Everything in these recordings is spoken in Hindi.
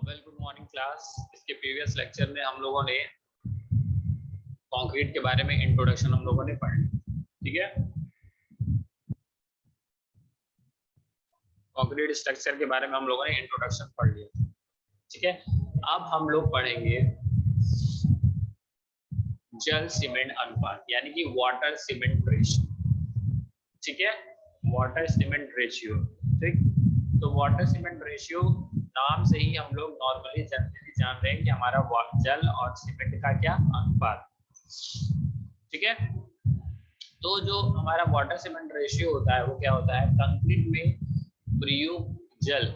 Well good morning class. इसके प्रीवियस लेक्चर में हम लोगों ने कंक्रीट के बारे में इंट्रोडक्शन हम लोगों ने पढ़ लिया। ठीक है, कंक्रीट स्ट्रक्चर के बारे में हम लोगों ने इंट्रोडक्शन पढ़ लिया। ठीक है, अब हम लोग पढ़ेंगे जल सीमेंट अनुपात यानी कि वाटर सीमेंट रेशियो। ठीक है, वाटर सीमेंट रेशियो। ठीक, तो वाटर सीमेंट रेशियो नाम से ही हम लोग नॉर्मली जनरली जान रहे हैं कि हमारा जल और सीमेंट का क्या अनुपात। ठीक है, तो जो हमारा वाटर सीमेंट रेशियो होता है वो क्या होता है, कंक्रीट में प्रयुक्त जल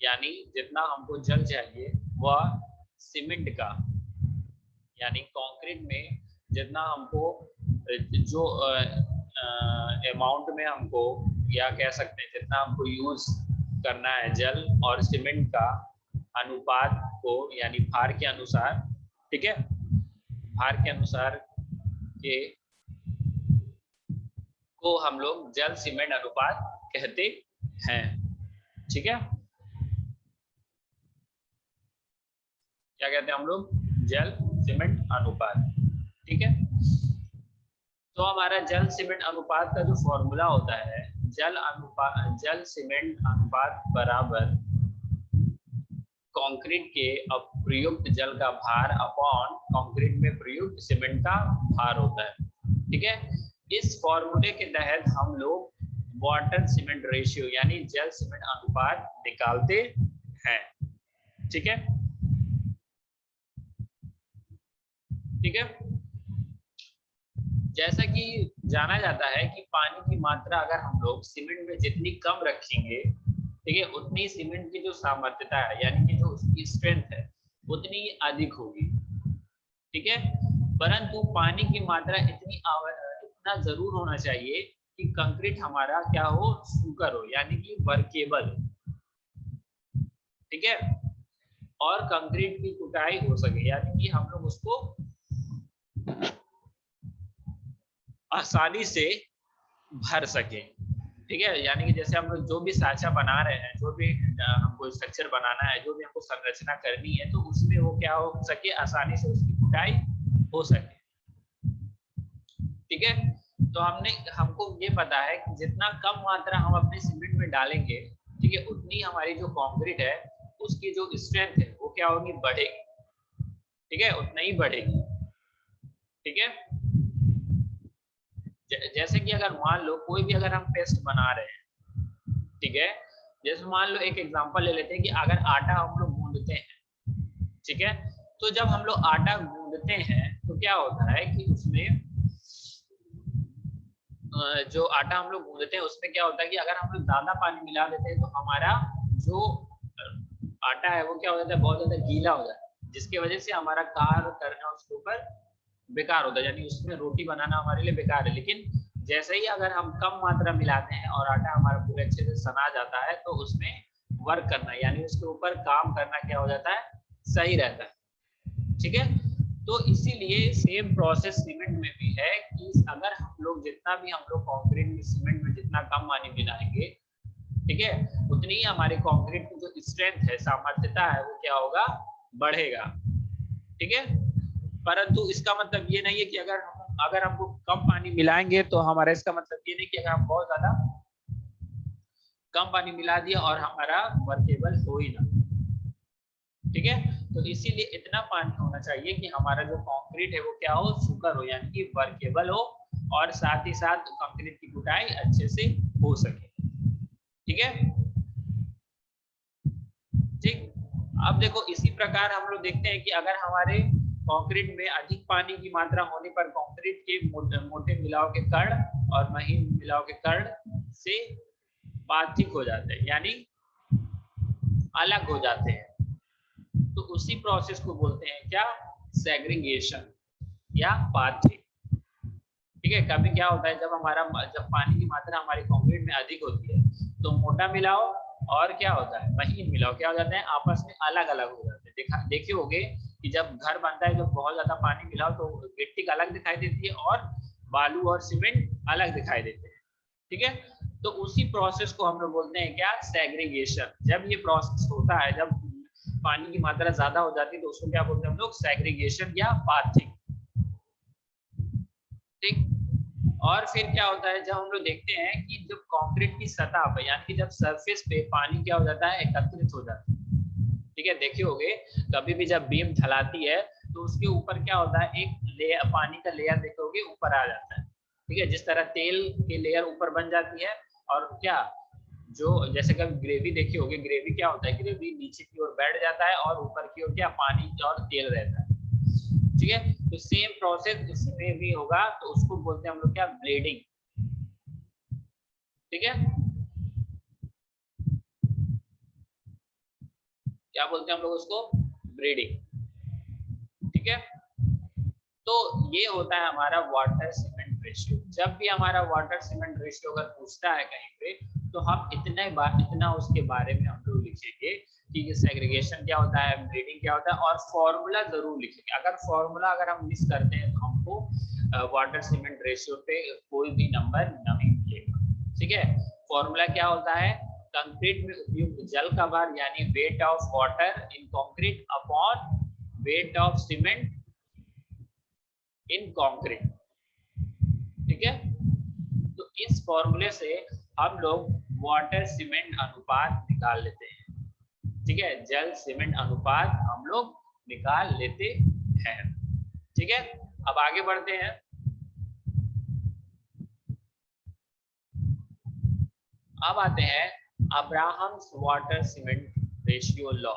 यानी जितना हमको जल चाहिए वह सीमेंट का यानी कंक्रीट में जितना हमको जो अमाउंट में हमको या कह सकते हैं जितना हमको यूज करना है जल और सीमेंट का अनुपात को यानी भार के अनुसार। ठीक है, भार के अनुसार के को हम लोग जल सीमेंट अनुपात कहते हैं। ठीक है, क्या कहते हैं हम लोग, जल सीमेंट अनुपात। ठीक है, तो हमारा जल सीमेंट अनुपात का जो फॉर्मूला होता है, जल सीमेंट अनुपात बराबर कंक्रीट के प्रयुक्त जल का भार अपॉन कंक्रीट में प्रयुक्त सीमेंट का भार होता है। ठीक है, इस फॉर्मूले के तहत हम लोग वाटर सीमेंट रेशियो यानी जल सीमेंट अनुपात निकालते हैं। ठीक है, ठीक है, जैसा कि जाना जाता है कि पानी की मात्रा अगर हम लोग सीमेंट में जितनी कम रखेंगे, ठीक है, उतनी सीमेंट की जो सामर्थ्यता है यानी कि जो उसकी स्ट्रेंथ है उतनी अधिक होगी। ठीक है, परंतु पानी की मात्रा इतना जरूर होना चाहिए कि कंक्रीट हमारा क्या हो, सूकर हो यानी कि वर्केबल। ठीक है, और कंक्रीट की कुटाई हो सके यानी कि हम लोग उसको आसानी से भर सके। ठीक है, यानी कि जैसे हम लोग जो भी साँचा बना रहे हैं, जो भी हमको स्ट्रक्चर बनाना है, जो भी हमको संरचना करनी है, तो उसमें वो क्या हो सके, आसानी से उसकी कुटाई हो सके। ठीक है, तो हमको ये पता है कि जितना कम मात्रा हम अपने सीमेंट में डालेंगे, ठीक है, उतनी हमारी जो कंक्रीट है उसकी जो स्ट्रेंथ है वो क्या होगी, बढ़ेगी। ठीक है, उतना ही बढ़ेगी। ठीक है, जैसे कि अगर मान लो कोई भी अगर हम पेस्ट बना रहे हैं, ठीक है, जैसे मान लो एक एग्जांपल ले लेते हैं कि अगर आटा हम लोग गूंदते हैं, ठीक है, तो जब हम लोग आटा गूंदते हैं तो क्या होता है कि उसमें जो आटा हम लोग गूंदते हैं उसमें क्या होता है कि अगर हम लोग ज्यादा पानी मिला देते हैं तो हमारा जो आटा है वो क्या हो जाता है, बहुत ज्यादा गीला हो जाता है, जिसकी वजह से हमारा कार्य करना उसके ऊपर बेकार होता है, यानी उसमें रोटी बनाना हमारे लिए बेकार है। लेकिन जैसे ही अगर हम कम मात्रा मिलाते हैं और आटा हमारा पूरे अच्छे से सना जाता है तो उसमें वर्क करना यानी उसके ऊपर काम करना क्या हो जाता है, सही रहता है। ठीक है, तो इसीलिए सेम प्रोसेस सीमेंट में भी है कि अगर हम लोग जितना भी हम लोग कंक्रीट में सीमेंट में जितना कम पानी मिलाएंगे, ठीक है, उतनी ही हमारे कंक्रीट की जो स्ट्रेंथ है, सामर्थ्यता है, वो क्या होगा, बढ़ेगा। ठीक है, परंतु इसका मतलब ये नहीं है कि अगर हमको कम पानी मिलाएंगे तो हमारा इसका मतलब ये नहीं कि अगर हम बहुत ज्यादा कम पानी मिला दिया और हमारा वर्केबल हो ही ना। ठीक है, तो इसीलिए इतना पानी होना चाहिए कि हमारा जो कंक्रीट है वो क्या हो, सूकर हो यानी कि वर्केबल हो और साथ ही साथ कंक्रीट की कुटाई अच्छे से हो सके। ठीक है, ठीक, अब देखो इसी प्रकार हम लोग देखते हैं कि अगर हमारे कंक्रीट में अधिक पानी की मात्रा होने पर कंक्रीट के मोटे मिलाव के कण और महीन मिलाव के कण से बातचीत हो जाते हैं यानी अलग हो जाते हैं, तो उसी प्रोसेस को बोलते हैं क्या, सेग्रीगेशन या पाथवे। ठीक है, कभी क्या होता है जब पानी की मात्रा हमारी कंक्रीट में अधिक होती है तो मोटा मिलाओ और क्या होता है, महीन मिलाओ क्या हो जाते हैं, आपस में अलग अलग हो जाते हैं। देखे होंगे कि जब घर बनता है जब बहुत ज्यादा पानी मिलाओ तो गिट्टी अलग दिखाई देती है और बालू और सीमेंट अलग दिखाई देते हैं। ठीक है, तो उसी प्रोसेस को हम लोग बोलते हैं क्या, सेग्रीगेशन। जब ये प्रोसेस होता है, जब पानी की मात्रा ज्यादा हो जाती है तो उसको क्या बोलते हैं हम लोग, सेग्रीगेशन या पाथिंग। ठीक। और फिर क्या होता है, जब हम लोग देखते हैं कि जब कंक्रीट की सतह पर यानी कि जब सरफेस पे पानी क्या हो जाता है, एकत्रित हो जाता है। ठीक है, देखे होगे कभी भी जब बीम ढलाती है तो उसके ऊपर क्या होता है, एक लेयर, पानी का लेयर देखोगे ऊपर आ जाता है। ठीक है, जिस तरह तेल की लेयर ऊपर बन जाती है, और क्या जो जैसे कभी ग्रेवी देखी होगी, ग्रेवी क्या होता है, ग्रेवी नीचे की ओर बैठ जाता है और ऊपर की ओर क्या पानी और तेल रहता है। ठीक है, तो सेम प्रोसेस इसमें भी होगा, तो उसको बोलते हैं हम लोग क्या, ब्लेडिंग। ठीक है, क्या बोलते हैं हम लोग उसको, ब्रीडिंग। ठीक है, तो ये होता है हमारा वाटर सीमेंट रेशियो। जब भी हमारा वाटर सीमेंट रेशियो अगर पूछता है कहीं पे, तो हम इतना उसके बारे में हम लोग लिखेंगे कि ये सेग्रीगेशन क्या होता है, ब्रीडिंग क्या होता है, और फॉर्मूला जरूर लिखेंगे। अगर फॉर्मूला अगर हम मिस करते हैं तो हमको वाटर सीमेंट रेशियो पे कोई भी नंबर नहीं मिलेगा। ठीक है, फॉर्मूला क्या होता है, कंक्रीट में उपयुक्त जल का भार यानी weight of water in concrete upon weight of cement in concrete. ठीक है, तो इस फॉर्मूले से हम लोग वाटर सीमेंट अनुपात निकाल लेते हैं। ठीक है, जल सीमेंट अनुपात हम लोग निकाल लेते हैं। ठीक है, अब आगे बढ़ते हैं। अब आते हैं Abrams water cement ratio law.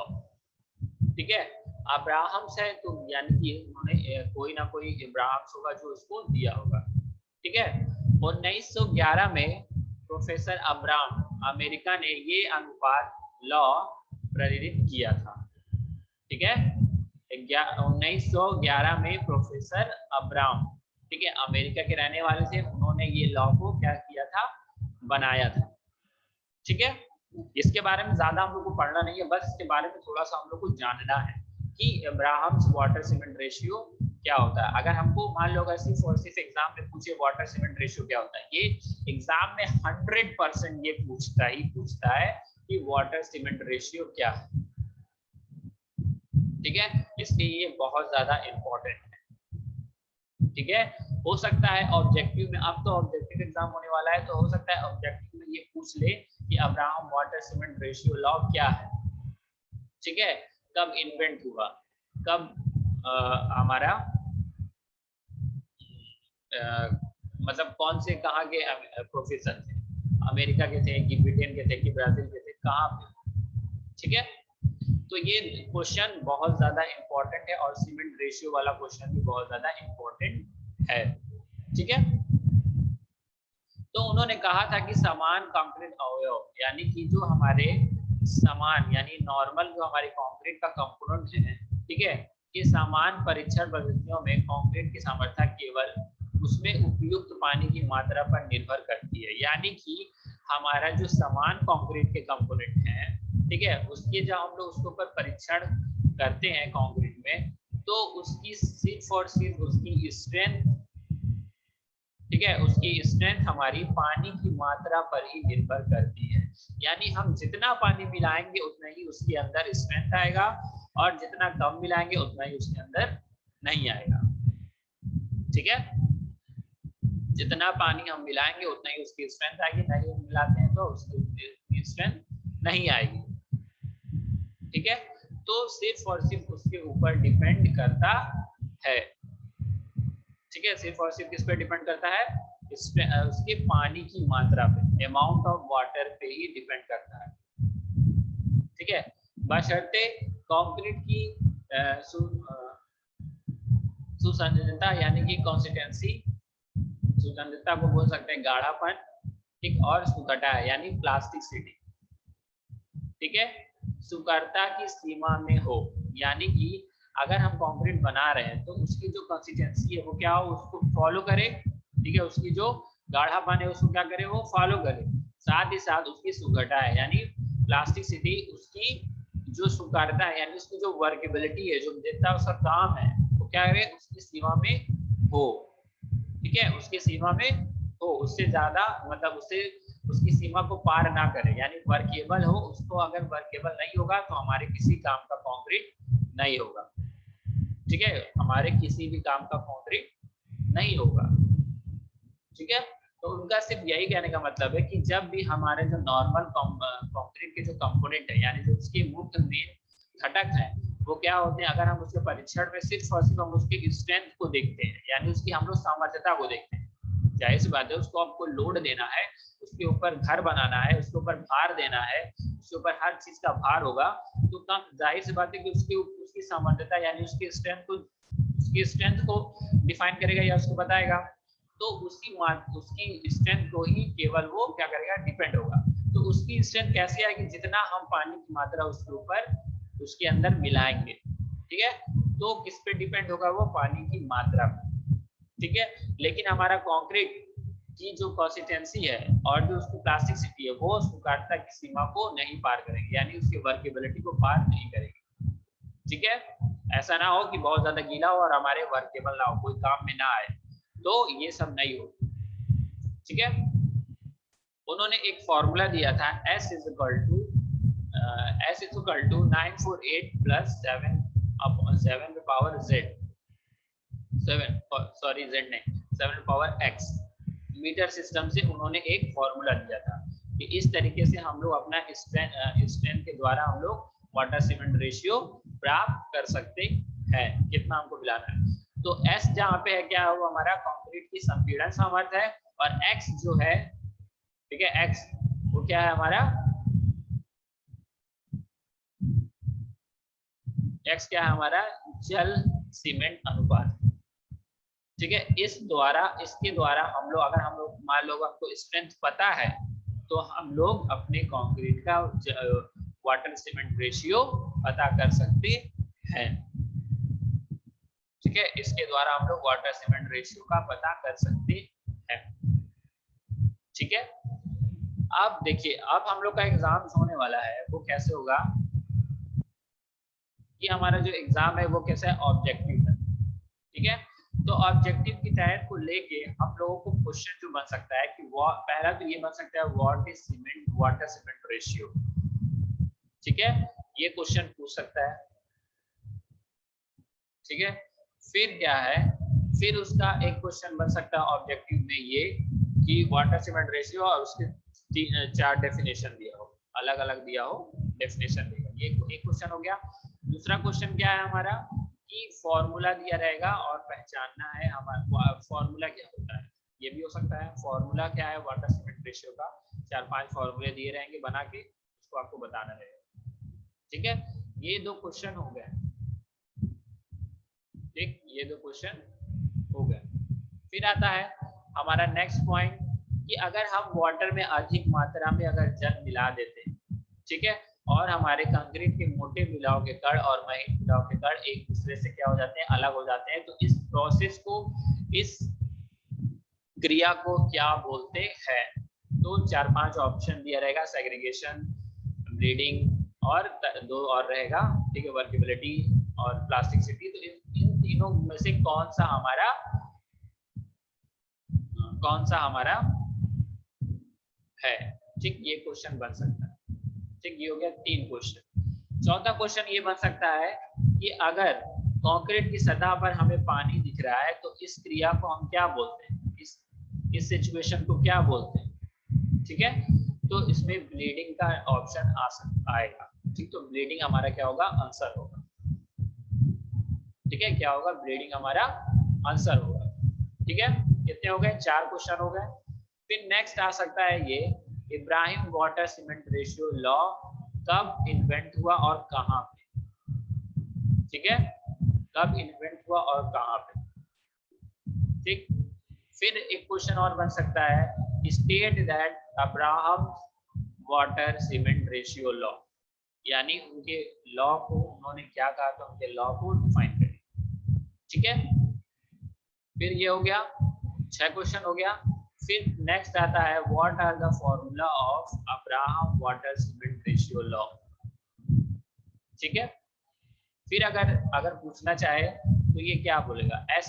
ठीक है, अब्राहम्स है तो यानी कि उन्होंने कोई ना कोई अब्राहम्स होगा जो उसको दिया होगा। ठीक है, 1911 में प्रोफेसर अब्राहम अमेरिका ने ये अनुपात लॉ प्रेरित किया था। ठीक है, 1911 में प्रोफेसर अब्राहम, ठीक है, अमेरिका के रहने वाले थे, उन्होंने ये लॉ को क्या किया था, बनाया था। ठीक है, इसके बारे में ज्यादा हम लोग को पढ़ना नहीं है, बस इसके बारे में थोड़ा सा हम लोग को जानना है कि अब्राहम्स वाटर सीमेंट रेशियो क्या होता है। अगर हमको मान लो अगर सिर्फ और सिर्फ एग्जाम में पूछे वाटर सीमेंट रेशियो क्या होता है, ये एग्जाम में 100% ये पूछता है कि वाटर सीमेंट रेशियो क्या है। ठीक है, इसलिए ये बहुत ज्यादा इंपॉर्टेंट है। ठीक है, हो सकता है ऑब्जेक्टिव में, अब तो ऑब्जेक्टिव एग्जाम होने वाला है, तो हो सकता है ऑब्जेक्टिव में ये पूछ ले कि Abraham water cement ratio law क्या है। ठीक है, कब इन्वेंट हुआ, कब हमारा मतलब कौन से कहाँ के प्रोफेसर थे, अमेरिका के थे कि ब्रिटेन के थे कि ब्राजील के थे, कहाँ पे। ठीक है, तो ये क्वेश्चन बहुत ज्यादा इंपॉर्टेंट है और सीमेंट रेशियो वाला क्वेश्चन भी बहुत ज्यादा इंपॉर्टेंट है। ठीक है, तो उन्होंने कहा था कि समान कंक्रीट अवयव यानी कि जो हमारे समान यानी नॉर्मल जो हमारे कंक्रीट का कंपोनेंट है, ठीक है, ये समान परीक्षण पद्धतियों में कंक्रीट की सामर्थ्य केवल उसमें उपयुक्त पानी की मात्रा पर निर्भर करती है। यानी कि हमारा जो समान कंक्रीट के कंपोनेंट है, ठीक है, उसके जब हम लोग उसके ऊपर परीक्षण करते हैं कंक्रीट में, तो उसकी सिर्फ और सिर्फ उसकी स्ट्रेंथ, ठीक है, उसकी स्ट्रेंथ हमारी पानी की मात्रा पर ही निर्भर करती है। यानी हम जितना पानी मिलाएंगे उतना ही उसके अंदर स्ट्रेंथ आएगा, और जितना कम मिलाएंगे उतना ही उसके अंदर नहीं आएगा। ठीक है, जितना पानी हम मिलाएंगे उतना ही उसकी स्ट्रेंथ आएगी, नहीं मिलाते हैं तो उसकी स्ट्रेंथ नहीं आएगी। ठीक है, तो सिर्फ और सिर्फ उसके ऊपर डिपेंड करता है। ठीक है, सिर्फ और सिर्फ किस पे डिपेंड करता है, उसके पानी की मात्रा पे, अमाउंट ऑफ वाटर पे ही डिपेंड करता है। ठीक है, बशर्ते कंक्रीट की सुसंजनता यानी कि कंसिस्टेंसी, सुसंजनता को बोल सकते हैं गाढ़ापन, ठीक, और सुकटा यानी प्लास्टिसिटी, ठीक है, सुकरता की सीमा में हो। यानी कि अगर हम कंक्रीट बना रहे हैं तो उसकी जो कंसिस्टेंसी है वो क्या हो, उसको फॉलो करे। ठीक है, उसकी जो गाढ़ापन है उसको क्या करे, वो फॉलो करे। साथ ही साथ उसकी सुकटा है यानी प्लास्टिसिटी, उसकी जो सुकरता है यानी उसकी जो वर्केबिलिटी है, जो जितना उसका काम है वो क्या करे, उसकी सीमा में हो। ठीक है, उसके सीमा में हो, उससे ज्यादा मतलब उसकी सीमा को पार ना करे, यानी वर्केबल हो उसको, अगर वर्केबल नहीं होगा तो हमारे किसी काम का कंक्रीट नहीं होगा। ठीक है, हमारे किसी भी काम का कंक्रीट नहीं होगा। ठीक है, तो उनका सिर्फ यही कहने का मतलब है कि जब भी हमारे जो नॉर्मल कंक्रीट के जो कंपोनेंट है, यानी जो उसके मुख्य मेन घटक है, वो क्या होते हैं, अगर हम उसके परीक्षण में सिर्फ और सिर्फ हम उसके स्ट्रेंथ को देखते हैं, यानी उसकी हम लोग सामर्थ्यता को देखते हैं, जाहिर सी बात है उसको आपको लोड देना है, उसके ऊपर घर बनाना है, उसके ऊपर भार देना है, उसके ऊपर हर चीज का भार होगा, तो कम जाहिर सी बात है कि उसकी सामर्थ्यता यानी उसकी स्ट्रेंथ को डिफाइन करेगा या उसको बताएगा, तो उसकी स्ट्रेंथ को ही केवल वो क्या करेगा, डिपेंड होगा। तो उसकी स्ट्रेंथ कैसे आएगी, जितना हम पानी की मात्रा उसके ऊपर उसके अंदर मिलाएंगे। ठीक है, तो किस पे डिपेंड होगा, वो पानी की मात्रा पर। ठीक है, लेकिन हमारा कंक्रीट की जो कंसिस्टेंसी है और जो उसकी प्लास्टिसिटी है, वो उसको काटता की सीमा को नहीं पार करेगी, यानी उसकी वर्केबिलिटी को पार नहीं करेगी। ठीक है, ऐसा ना हो कि बहुत ज्यादा गीला हो और हमारे वर्केबल ना हो, कोई काम में ना आए, तो ये सब नहीं हो। ठीक है, उन्होंने एक फॉर्मूला दिया था S is equal to 948 plus 7 power Z, 7 नहीं 7 पावर X मीटर सिस्टम से उन्होंने एक फॉर्मूला दिया था कि इस तरीके से हम लोग अपना स्ट्रेंथ के द्वारा हम लोग वाटर सीमेंट रेशियो प्राप्त कर सकते हैं, कितना हमको मिलाना है। तो S जहाँ पे है क्या है, वो हमारा कंक्रीट की संपीड़न सामर्थ्य है, और X जो है, ठीक है, X वो क्या है हमारा, X क्या है हमारा, जल सीमेंट अनुपात। ठीक है, इसके द्वारा हम लोग, अगर हम लोग मान लो आपको स्ट्रेंथ पता है, तो हम लोग अपने कंक्रीट का वाटर सीमेंट रेशियो पता कर सकते हैं। ठीक है, इसके द्वारा हम लोग वाटर सीमेंट रेशियो का पता कर सकते हैं। ठीक है, अब देखिए, अब हम लोग का एग्जाम होने वाला है, वो कैसे होगा कि हमारा जो एग्जाम है वो कैसा है, ऑब्जेक्टिव है। ठीक है, तो ऑब्जेक्टिव की तहत को लेके हम लोगों को क्वेश्चन जो बन सकता है कि पहला तो ये बन सकता है, what is cement water cement ratio. ठीक है, ये क्वेश्चन पूछ सकता है। ठीक है, फिर क्या है, फिर उसका एक क्वेश्चन बन सकता है ऑब्जेक्टिव में ये कि वाटर सीमेंट रेशियो और उसके 4 डेफिनेशन दिया हो, अलग अलग दिया हो डेफिनेशन देगा, ये एक क्वेश्चन हो गया। दूसरा क्वेश्चन क्या है हमारा कि फॉर्मूला दिया रहेगा और पहचानना है हमारा फॉर्मूला क्या होता है, ये भी हो सकता है। फॉर्मूला क्या है वाटर सीमेंट रेशियो का, 4-5 फॉर्मूले दिए रहेंगे बना के, उसको आपको बताना रहेगा। ठीक है, ये 2 क्वेश्चन हो गए। ठीक, ये 2 क्वेश्चन हो गए। फिर आता है हमारा नेक्स्ट पॉइंट कि अगर हम वाटर में अधिक मात्रा में अगर जल मिला देते हैं, ठीक है, और हमारे कंक्रीट के मोटे मिलाव के कण और महीन मिलाव के कण एक दूसरे से क्या हो जाते हैं, अलग हो जाते हैं, तो इस प्रोसेस को, इस क्रिया को क्या बोलते हैं। तो 4-5 ऑप्शन दिया रहेगा, सेग्रीगेशन, ब्लीडिंग और 2 और रहेगा, ठीक है, वर्केबिलिटी और प्लास्टिसिटी। तो इन तीनों में से कौन सा हमारा है। ठीक, ये क्वेश्चन बन सकता है। ठीक, ये हो गया 3 क्वेश्चन। चौथा क्वेश्चन ये बन सकता है कि अगर कंक्रीट की सतह पर हमें पानी दिख रहा है, तो इस क्रिया को हम क्या बोलते हैं, इस सिचुएशन को क्या बोलते हैं। ठीक है, तो इसमें ब्लीडिंग का ऑप्शन आएगा। ठीक, तो ब्लीडिंग हमारा क्या होगा, आंसर होगा। ठीक है, क्या होगा, ब्लीडिंग हमारा आंसर होगा। ठीक है, कितने हो गए, 4 क्वेश्चन हो गए। फिर नेक्स्ट आ सकता है ये, Ibrahim water cement ratio law कब इन्वेंट हुआ और कहां पे। ठीक है, कब इन्वेंट हुआ और कहां पे। ठीक, फिर एक क्वेश्चन और बन सकता है, state that Abraham water cement ratio law, यानी उनके लॉ को उन्होंने क्या कहा, तो उनके लॉ को डिफाइन करें। ठीक है, फिर ये हो गया, 6 क्वेश्चन हो गया। फिर नेक्स्ट आता है, what are the formula of Abraham water cement ratio law. ठीक है, फिर अगर पूछना चाहे तो ये क्या बोलेगा, S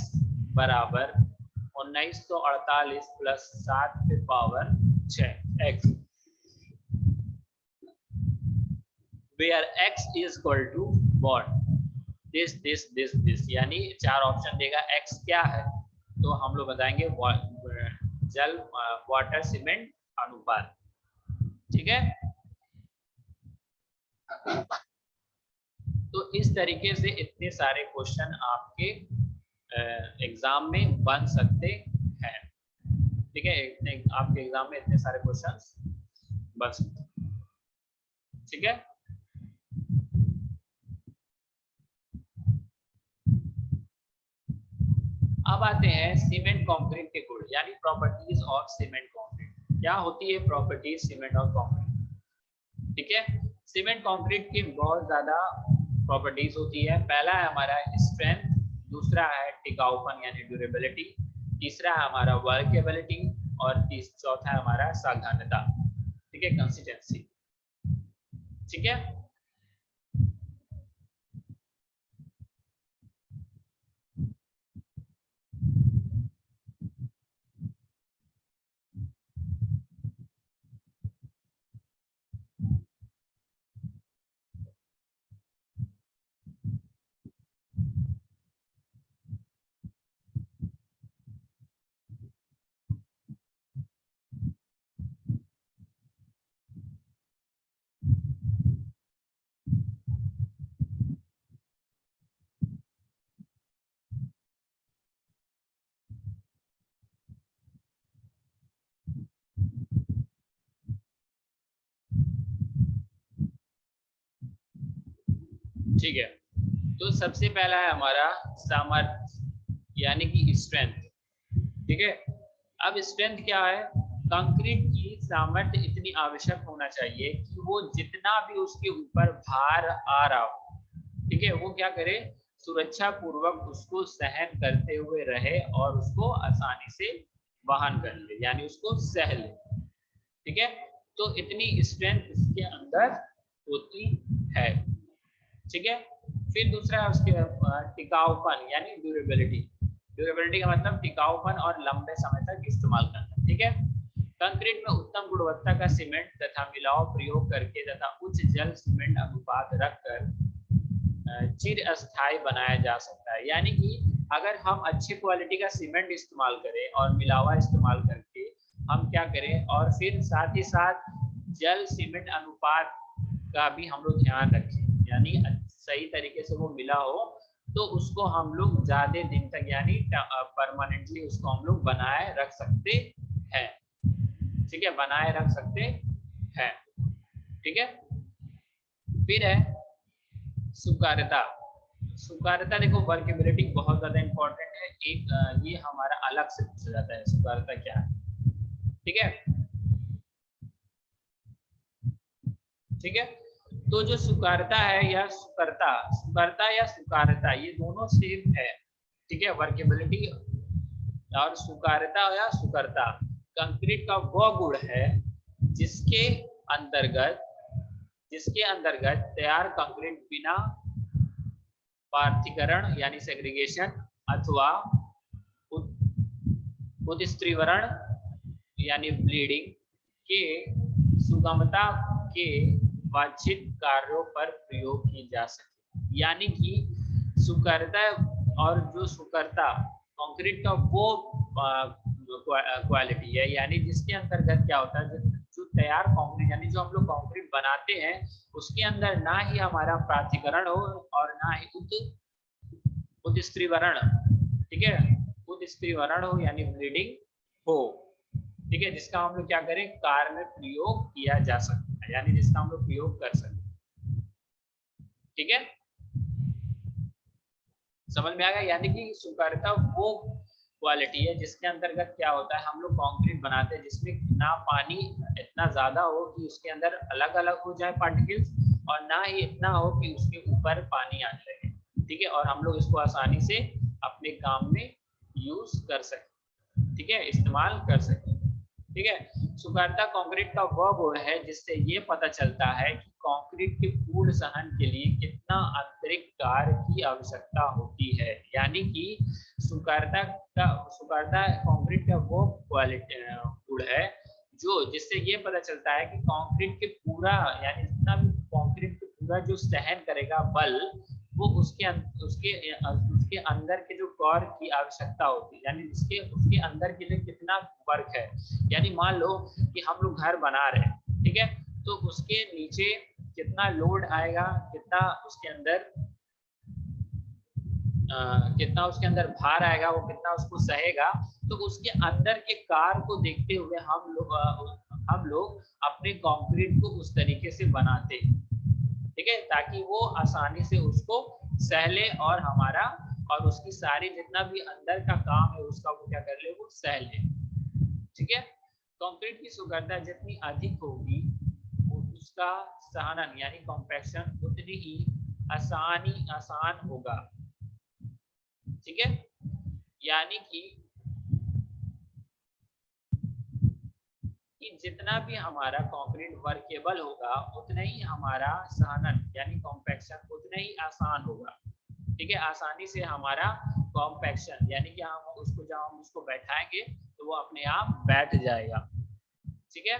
बराबर 1948 प्लस 7 पे power 6 x, where x is equal to what, this, यानी 4 ऑप्शन देगा, x क्या है, तो हम लोग बताएंगे जल वाटर सीमेंट अनुपात। ठीक है, तो इस तरीके से इतने सारे क्वेश्चन आपके एग्जाम में बन सकते हैं। ठीक है, आपके एग्जाम में इतने सारे क्वेश्चंस बन सकते हैं। ठीक है, अब आते हैं सीमेंट कंक्रीट के गुण, यानी प्रॉपर्टीज ऑफ सीमेंट कंक्रीट। क्या होती है प्रॉपर्टीज सीमेंट और कंक्रीट? ठीक है, सीमेंट कंक्रीट की बहुत ज्यादा प्रॉपर्टीज होती है। पहला है हमारा स्ट्रेंथ, दूसरा है टिकाऊपन यानी ड्यूरेबिलिटी, तीसरा है हमारा वर्केबिलिटी और चौथा है हमारा साधारणता। ठीक है, कंसिस्टेंसी। ठीक है, ठीक है, तो सबसे पहला है हमारा सामर्थ्य यानी कि स्ट्रेंथ। ठीक है, अब स्ट्रेंथ क्या है? कंक्रीट की सामर्थ्य इतनी आवश्यक होना चाहिए कि वो जितना भी उसके ऊपर भार आ रहा हो, ठीक है, वो क्या करे, सुरक्षा पूर्वक उसको सहन करते हुए रहे और उसको आसानी से वहन कर ले, यानी उसको सह ले। ठीक है, तो इतनी स्ट्रेंथ इसके अंदर होती है। ठीक है, फिर दूसरा है उसके टिकाऊपन यानी ड्यूरेबिलिटी। ड्यूरेबिलिटी का मतलब टिकाऊपन और लंबे समय तक इस्तेमाल करना। ठीक है, कंक्रीट में उत्तम गुणवत्ता का सीमेंट तथा मिलाव प्रयोग करके तथा उच्च जल सीमेंट अनुपात रखकर चिर अस्थायी बनाया जा सकता है। यानी कि अगर हम अच्छी क्वालिटी का सीमेंट इस्तेमाल करें और मिलावा इस्तेमाल करके हम क्या करें, और फिर साथ ही साथ जल सीमेंट अनुपात का भी हम लोग ध्यान रखें, यानी सही तरीके से वो मिला हो, तो उसको हम लोग ज्यादा दिन तक यानी परमानेंटली उसको हम लोग बनाए रख सकते हैं। ठीक है, बनाए रख सकते हैं। ठीक है, फिर है स्वीकार्यता। स्वीकार्यता देखो, वर्केबिलिटी बहुत ज्यादा इंपॉर्टेंट है। एक ये हमारा अलग से पूछा जाता है स्वीकार्यता क्या है। ठीक है, ठीक है, तो जो स्वीकार्यता है या स्वीकार्यता या स्वीकार्यता ये दोनों सेम है। ठीक है, वर्केबिलिटी और स्वीकार्यता या स्वीकार्यता कंक्रीट का वह गुण है जिसके अंतर्गत तैयार कंक्रीट बिना पार्थीकरण यानी सेग्रीगेशन अथवा उत्स्त्रीवरण यानी ब्लीडिंग के सुगमता के वांछित कार्यों पर प्रयोग की जा सके। यानी कि स्वीकार्यता और जो स्वीकार्यता कंक्रीट का वो क्वालिटी है, यानी जिसके अंतर्गत क्या होता है, जो तैयार कंक्रीट यानी जो हम लोग कंक्रीट बनाते हैं उसके अंदर ना ही हमारा प्राधिकरण हो और ना ही उत्स्त्रीवरण। ठीक है, उत्स्त्रीवरण हो यानी ब्लीडिंग हो। ठीक है, जिसका हम लोग क्या करें, कार्य में प्रयोग किया जा सकता है, यानी जिसका हम लोग प्रयोग कर सकते। ठीक है, समझ में आ गया? यानी कि स्वीकार्यता वो क्वालिटी है जिसके अंतर्गत क्या होता है, हम लोग कंक्रीट बनाते हैं जिसमें ना पानी इतना ज्यादा हो कि उसके अंदर अलग अलग हो जाए पार्टिकल्स, और ना ही इतना हो कि उसके ऊपर पानी आने लगे। ठीक है, और हम लोग इसको आसानी से अपने काम में यूज कर सकते। ठीक है, इस्तेमाल कर सकते। ठीक है, स्वीकार्यता कंक्रीट का वह गुण है जिससे ये पता चलता है कि कंक्रीट के पूर्ण सहन के लिए कितना अतिरिक्त कार्य की आवश्यकता होती है। यानी कि स्वीकार्यता कंक्रीट का वो क्वालिटी गुण है जिससे ये पता चलता है कि कंक्रीट के पूरा यानी जितना भी कंक्रीट के पूरा जो सहन करेगा बल, वो उसके अंदर के जो कोर की आवश्यकता होती है, यानी उसके अंदर के लिए कितना वर्क है। यानी मान लो कि हम लोग घर बना रहे हैं, ठीक है, तो उसके नीचे कितना लोड आएगा, कितना उसके अंदर भार आएगा, वो कितना उसको सहेगा, तो उसके अंदर के कार को देखते हुए हम लोग अपने कंक्रीट को उस तरीके से बनाते, ठीक है, ताकि वो आसानी से उसको सह ले और उसकी सारी जितना भी अंदर का काम है उसका वो क्या कर ले, वो सह ले, ठीक है। कंक्रीट की सुगमता जितनी अधिक होगी उसका सहनन यानी कॉम्पैक्शन उतनी ही आसान होगा, ठीक है। यानी कि जितना भी हमारा कंक्रीट वर्केबल होगा उतना ही हमारा सहनन यानी कॉम्पैक्शन उतना ही आसान होगा, ठीक है। आसानी से हमारा कॉम्पैक्शन यानी कि जब हम उसको बैठाएंगे तो वो अपने आप बैठ जाएगा, ठीक है।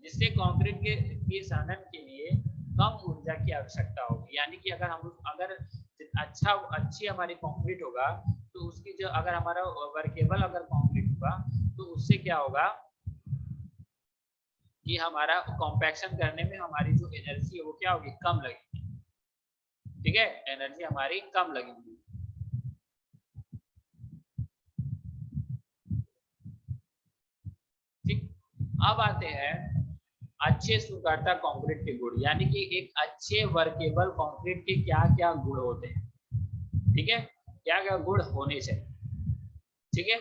जिससे कंक्रीट के सहनन के लिए कम ऊर्जा की आवश्यकता होगी, यानी कि अगर अच्छी हमारी कंक्रीट होगा तो उसकी जो अगर हमारा वर्केबल अगर कंक्रीट होगा तो उससे क्या होगा कि हमारा कॉम्पैक्शन करने में हमारी जो एनर्जी है वो क्या होगी, कम लगेगी, ठीक है, एनर्जी हमारी कम लगेगी। ठीक, अब आते हैं अच्छे स्वीकार्यता कंक्रीट के गुण, यानी कि एक अच्छे वर्केबल कंक्रीट के क्या क्या गुण होते हैं, ठीक है, क्या क्या गुण होने चाहिए, ठीक है।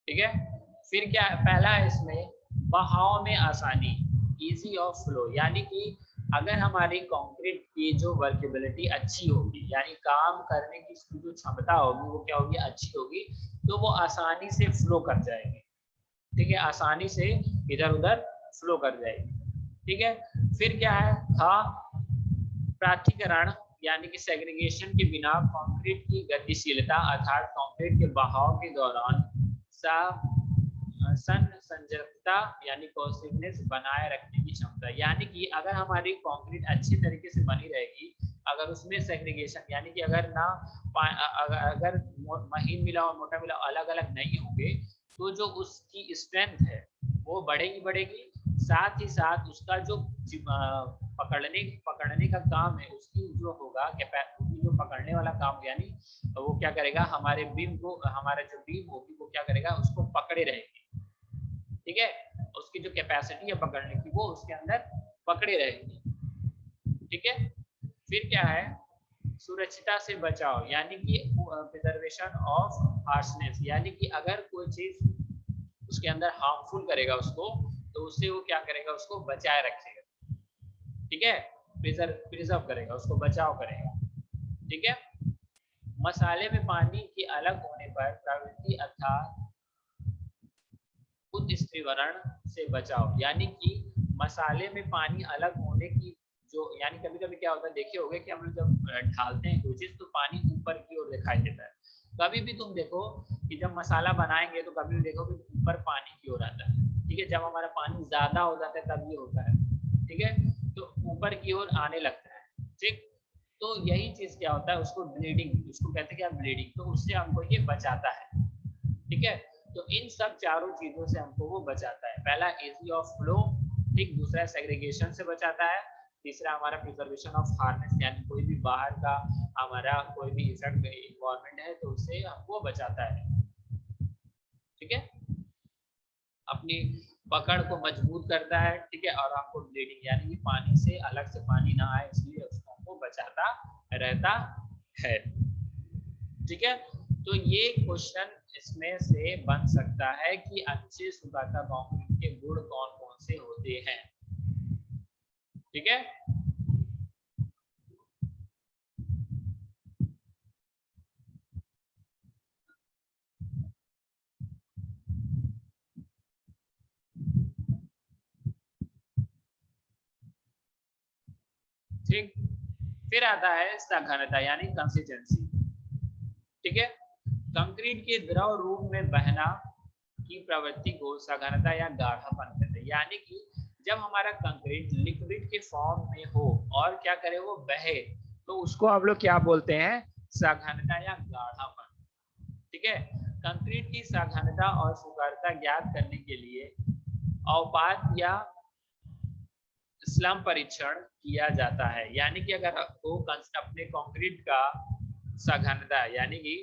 ठीक है, फिर क्या पहला है इसमें बहाव में आसानी, इजी ऑफ फ्लो, यानी कि अगर हमारी कंक्रीट की जो वर्केबिलिटी अच्छी होगी यानी काम करने की इसकी जो क्षमता होगी वो क्या होगी, अच्छी होगी, तो वो आसानी से फ्लो कर जाएगी, ठीक है, आसानी से इधर उधर फ्लो कर जाएगी, ठीक है। फिर क्या है प्राथिकरण यानी कि सेग्रीगेशन के बिना कंक्रीट की गतिशीलता अर्थात कंक्रीट के बहाव के दौरान संजकता यानी कोसिवनेस बनाए रखने की क्षमता, यानी कि अगर हमारी कंक्रीट अच्छी तरीके से बनी रहेगी, अगर उसमें सेग्रीगेशन यानी कि अगर महीन मिला और मोटा मिला अलग अलग नहीं होंगे तो जो उसकी स्ट्रेंथ है वो बढ़ेगी, साथ ही साथ उसका जो पकड़ने का काम है उसकी जो होगा जो पकड़ने वाला काम यानी वो क्या करेगा, हमारे हमारा जो बीम होगी वो क्या करेगा, उसको पकड़े रहेगी, ठीक है, उसकी जो कैपेसिटी है पकड़ने की वो उसके अंदर पकड़े रहेगी, ठीक है। फिर क्या है सुरक्षिता से बचाव, यानी कि प्रिजर्वेशन ऑफ हार्शनेस, यानी कि अगर कोई चीज उसके अंदर हार्मफुल करेगा उसको तो उससे वो क्या करेगा, उसको बचाए रखेगा, ठीक है, प्रिजर्व करेगा, उसको बचाव करेगा, ठीक है। मसाले में पानी के अलग होने पर प्रवृत्ति अर्थात उत्स्त्रीवरण से बचाव, यानी कि मसाले में पानी अलग होने की जो यानी कभी कभी क्या होता है, देखे होंगे कि हम लोग जब ढालते हैं कोई चीज तो पानी ऊपर की ओर दिखाई देता है, कभी भी तुम देखो कि जब मसाला बनाएंगे तो कभी भी देखो कि ऊपर पानी की ओर आता है, ठीक है, जब हमारा पानी ज्यादा हो जाता है तब ये होता है, ठीक है, तो ऊपर की ओर आने लगता है, ठीक। तो यही चीज क्या होता है, उसको ब्लीडिंग, उसको कहते हैं क्या, ब्लीडिंग, तो उससे हमको ये बचाता है, ठीक है। तो इन सब चारों चीजों से हमको वो बचाता है, पहला इजी ऑफ फ्लो, ठीक, दूसरा सेग्रीगेशन से बचाता है, तीसरा हमारा प्रिजर्वेशन ऑफ हार्नेस यानी कोई भी बाहर का हमारा कोई भी इफेक्ट इन्वायरमेंट है तो उससे हमको बचाता है, ठीक है, अपनी पकड़ को मजबूत करता है, ठीक है, और आपको ब्लीडिंग यानी कि पानी से अलग से पानी ना आए इसलिए उसको हमको बचाता रहता है, ठीक है। तो ये क्वेश्चन इसमें से बन सकता है कि अच्छे सुखाता कंक्रीट के गुण कौन कौन से होते हैं, ठीक है। ठीक, फिर आता है सघनता यानी कंसिस्टेंसी। ठीक है, कंक्रीट के द्रव रूप में बहना की प्रवृत्ति को सघनता या गाढ़ापन कहते हैं। यानी कि जब हमारा कंक्रीट लिक्विड के फॉर्म में हो और क्या करे, वो बहे, तो उसको हम लोग क्या बोलते हैं, सघनता या गाढ़ापन। ठीक है, कंक्रीट की सघनता और सुघारता ज्ञात करने के लिए अवपात या स्लम परीक्षण किया जाता है। यानी कि अगर आपको अपने कंक्रीट का सघनता यानी कि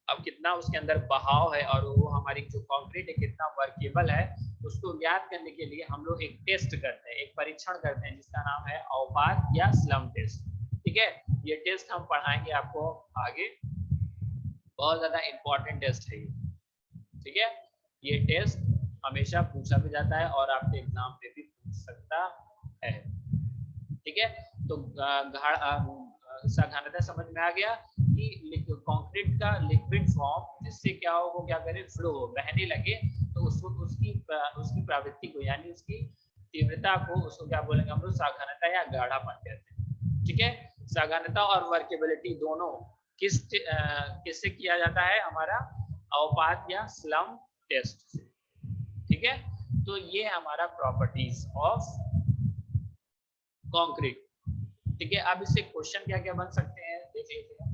अब कितना उसके अंदर बहाव है और वो हमारी जो कंक्रीट है कितना वर्केबल है, उसको ज्ञात करने के लिए हम लोग एक टेस्ट करते हैं, एक परीक्षण करते हैं जिसका नाम है अवपात या स्लम टेस्ट। ठीक है, ये टेस्ट हम पढ़ाएंगे आपको आगे, बहुत ज्यादा इंपॉर्टेंट टेस्ट है ये। ठीक है, ये टेस्ट हमेशा पूछा भी जाता है और आपके एग्जाम में भी पूछ सकता है। ठीक है, तो सघनता समझ में आ गया कि कंक्रीट का लिक्विड फॉर्म जिससे क्या हो, वो क्या करे, फ्लो हो, बहने लगे, तो उसको उसकी प्रवृत्ति को यानी उसकी तीव्रता को, उसको क्या बोलेंगे हम लोग, सघनता या गाढ़ापन कहते हैं। ठीक है, सघनता और वर्केबिलिटी दोनों किससे किया जाता है, हमारा अवपात या स्लम टेस्ट से। ठीक है, तो ये हमारा प्रॉपर्टीज ऑफ कंक्रीट। ठीक है, अब इससे क्वेश्चन क्या क्या बन सकते हैं देख लेते हैं।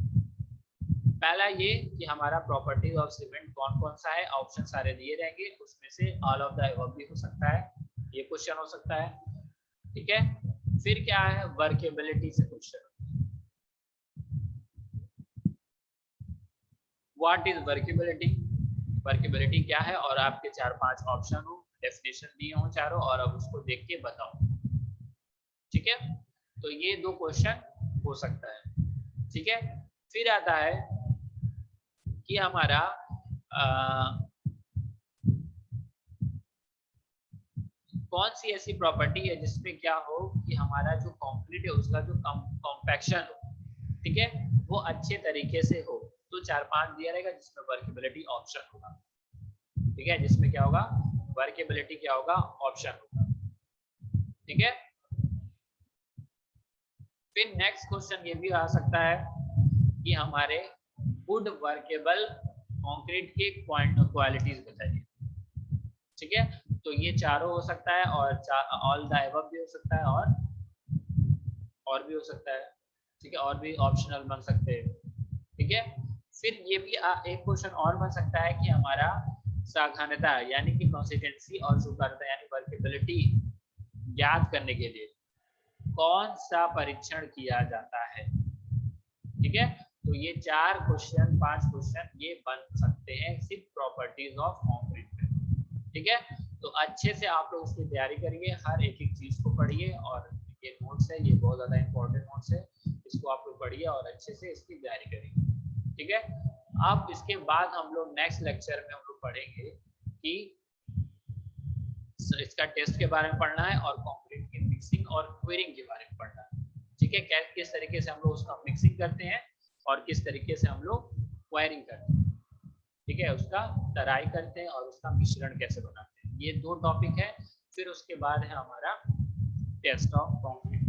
पहला ये कि हमारा प्रॉपर्टीज ऑफ सीमेंट कौन कौन सा है, ऑप्शन सारे दिए रहेंगे, उसमें से ऑल ऑफ द अबव भी हो सकता है, ये क्वेश्चन हो सकता है। ठीक है, फिर क्या है, वर्केबिलिटी से question, what is workability, workability क्या है, और आपके 4-5 ऑप्शन हो, डेफिनेशन दिए हो चारों, और अब उसको देख के बताओ। ठीक है, तो ये 2 क्वेश्चन हो सकता है। ठीक है, फिर आता है कि हमारा कौन सी ऐसी प्रॉपर्टी है जिसमें क्या हो कि हमारा जो कंक्रीट है उसका जो कॉम्पैक्शन हो, ठीक है, वो अच्छे तरीके से हो। तो 4-5 दिया रहेगा जिसमें वर्केबिलिटी ऑप्शन होगा। ठीक है, जिसमें क्या होगा, वर्केबिलिटी क्या होगा, ऑप्शन होगा। ठीक है, फिर नेक्स्ट क्वेश्चन ये भी आ सकता है कि हमारे गुड वर्केबल कंक्रीट के क्वालिटीज बताइए। ठीक है, तो ये चारों हो सकता है, और ऑल द अबव भी हो सकता है, और भी हो सकता है। ठीक है, और भी ऑप्शनल बन सकते हैं। ठीक है, फिर ये भी एक क्वेश्चन और बन सकता है कि हमारा सघनता यानी कि कंसिस्टेंसी और सुघारता यानी वर्केबिलिटी ज्ञात करने के लिए कौन सा परीक्षण किया जाता है। ठीक है, तो ये 4 क्वेश्चन 5 क्वेश्चन ये बन सकते हैं सिर्फ प्रॉपर्टीज ऑफ कंक्रीट पे। ठीक है, तो अच्छे से आप लोग उसकी तैयारी करिए, हर एक चीज को पढ़िए, और ये नोट्स है, ये बहुत ज्यादा इंपॉर्टेंट नोट्स है, इसको आप लोग पढ़िए और अच्छे से इसकी तैयारी करिए। ठीक है, अब इसके बाद हम लोग नेक्स्ट लेक्चर में हम लोग पढ़ेंगे कि इसका टेस्ट के बारे में पढ़ना है और कंक्रीट की मिक्सिंग और क्वेरिंग के बारे में पढ़ना है। ठीक है, किस तरीके से हम लोग उसका मिक्सिंग करते हैं और किस तरीके से हम लोग क्वेरिंग करते हैं। ठीक है, उसका तराई करते हैं और उसका मिश्रण कैसे बनाते हैं। ये 2 टॉपिक है, फिर उसके बाद है हमारा टेस्ट ऑफ कंक्रीट।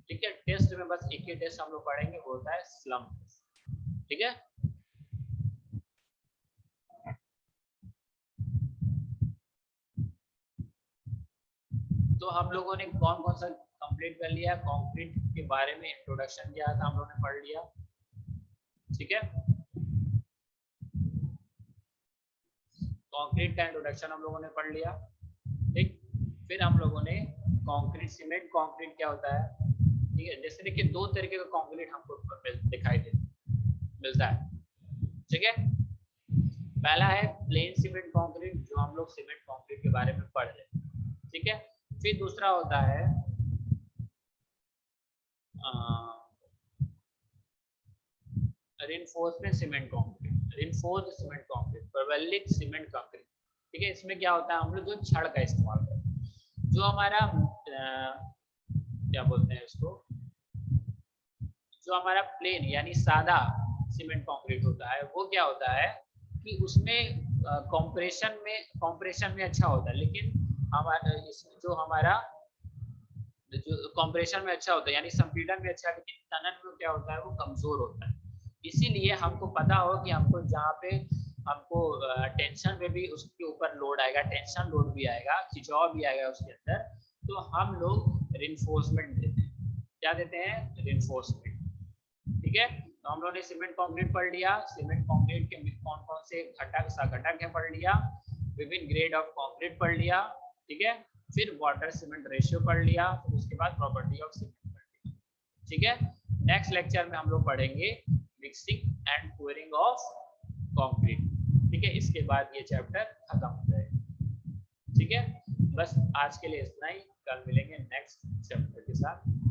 ठीक है, टेस्ट में बस एक ही टेस्ट हम लोग पढ़ेंगे, वो होता है स्लम टेस्ट। ठीक है, तो हम लोगों ने कौन कौन सा कंप्लीट कर लिया, कंक्रीट के बारे में इंट्रोडक्शन किया था, हम लोगों ने पढ़ लिया। ठीक है, कंक्रीट का इंट्रोडक्शन हम लोगों ने पढ़ लिया। ठीक, फिर हम लोगों ने कंक्रीट, सीमेंट कंक्रीट क्या होता है। ठीक है, जैसे देखिए 2 तरीके का कंक्रीट हमको दिखाई मिलता है। ठीक है, पहला है प्लेन सीमेंट कंक्रीट, जो हम लोग सीमेंट कंक्रीट के बारे में पढ़ रहे हैं। ठीक है, फिर दूसरा होता है reinforcement cement concrete, reinforced cement concrete, प्रबलित सीमेंट कंक्रीट। ठीक है, इसमें क्या होता है, हम लोग जो छड़ का इस्तेमाल करते हैं, जो हमारा क्या बोलते हैं उसको, जो हमारा प्लेन यानी सादा सीमेंट कंक्रीट होता है, वो क्या होता है कि उसमें कंप्रेशन में अच्छा होता है, लेकिन हमारा जो हमारा जो कंप्रेशन में अच्छा होता है यानी संपीड़न में अच्छा है, लेकिन तनन में क्या होता है वो कमजोर होता है। इसीलिए हमको पता हो कि हमको जहाँ पे हमको टेंशन में भी उसके ऊपर लोड आएगा, टेंशन लोड भी आएगा, खिंचाव भी आएगा उसके अंदर, तो हम लोग रिइंफोर्समेंट देते हैं। क्या देते हैं? रिइंफोर्समेंट। ठीक है, तो हम लोगों ने सीमेंट कंक्रीट पढ़ लिया, सीमेंट कंक्रीट के कौन कौन से घटक है पढ़ लिया, विभिन्न ग्रेड ऑफ कंक्रीट पढ़ लिया। ठीक है, फिर वाटर सीमेंट रेशियो पढ़ लिया, फिर उसके बाद प्रॉपर्टी ऑफ सीमेंट पढ़ लिया। ठीक है, नेक्स्ट लेक्चर में हम लोग पढ़ेंगे mixing and pouring of concrete. ठीक है, इसके बाद ये चैप्टर खत्म हो जाएगा। ठीक है, बस आज के लिए इतना ही, कल मिलेंगे नेक्स्ट चैप्टर के साथ।